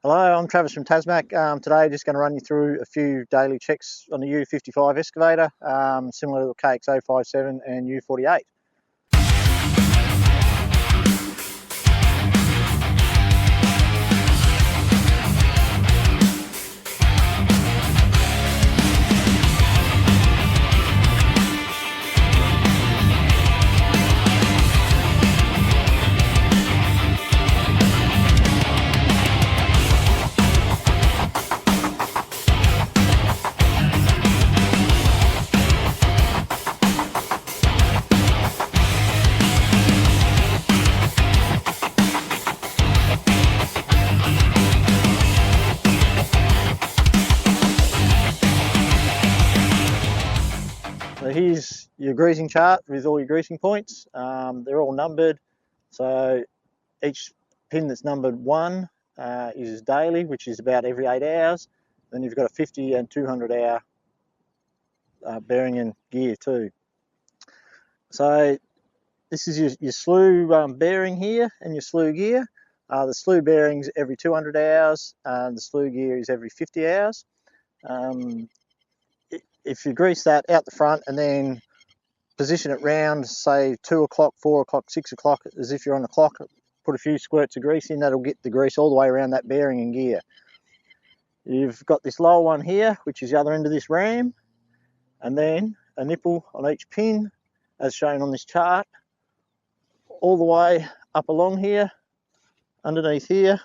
Hello, I'm Travis from Tasmac. Today just going to run you through a few daily checks on the U55 excavator, similar to the KX057 and U48. So here's your greasing chart with all your greasing points. They're all numbered. So each pin that's numbered 1 is daily, which is about every 8 hours. Then you've got a 50 and 200 hour bearing and gear too. So this is your slew bearing here and your slew gear. The slew bearings every 200 hours, and the slew gear is every 50 hours. If you grease that out the front and then position it round, say 2 o'clock, 4 o'clock, 6 o'clock, as if you're on the clock, put a few squirts of grease in, that'll get the grease all the way around that bearing and gear. You've got this lower one here, which is the other end of this ram, and then a nipple on each pin, as shown on this chart, all the way up along here, underneath here,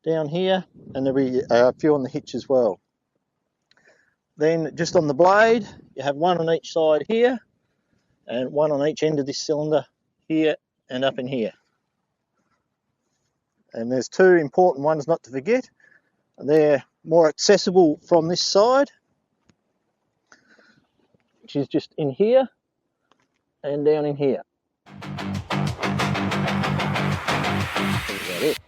down here, and there'll be a few on the hitch as well. Then just on the blade, you have one on each side here, and one on each end of this cylinder here and up in here. And there's 2 important ones not to forget. They're more accessible from this side, which is just in here and down in here. That's about it.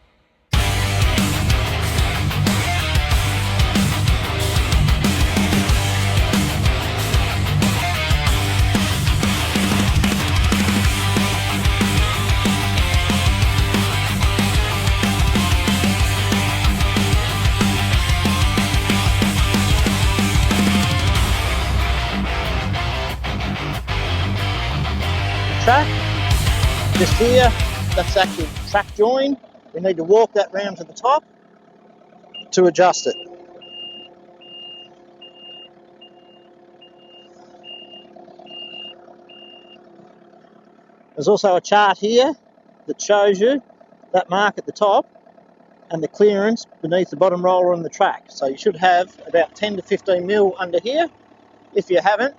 Track, just here, that's actually track join. We need to walk that round to the top to adjust it. There's also a chart here that shows you that mark at the top and the clearance beneath the bottom roller on the track. So you should have about 10 to 15 mil under here. If you haven't,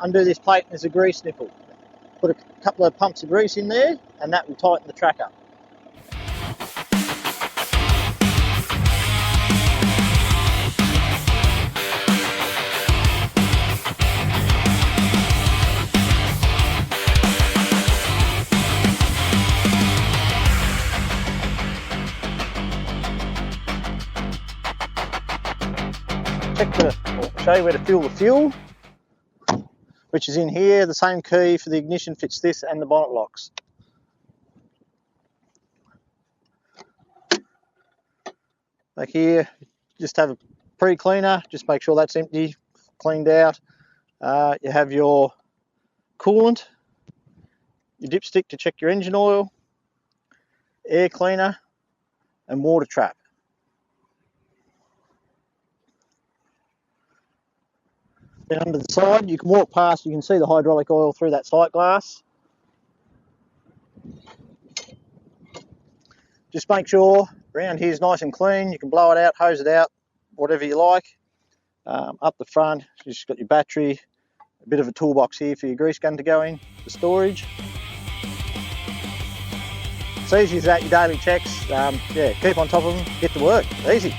under this plate there's a grease nipple. Put a couple of pumps of grease in there and that will tighten the track up. Show you where to fill the fuel, which is in here. The same key for the ignition fits this and the bonnet locks. Back here, just have a pre-cleaner, just make sure that's empty, cleaned out. You have your coolant, your dipstick to check your engine oil, air cleaner and water trap. Then under the side, you can walk past, you can see the hydraulic oil through that sight glass. Just make sure around here is nice and clean. You can blow it out, hose it out, whatever you like. Up the front, you've just got your battery, a bit of a toolbox here for your grease gun to go in, for storage. It's easy as that, your daily checks. Yeah, keep on top of them, get to work, easy.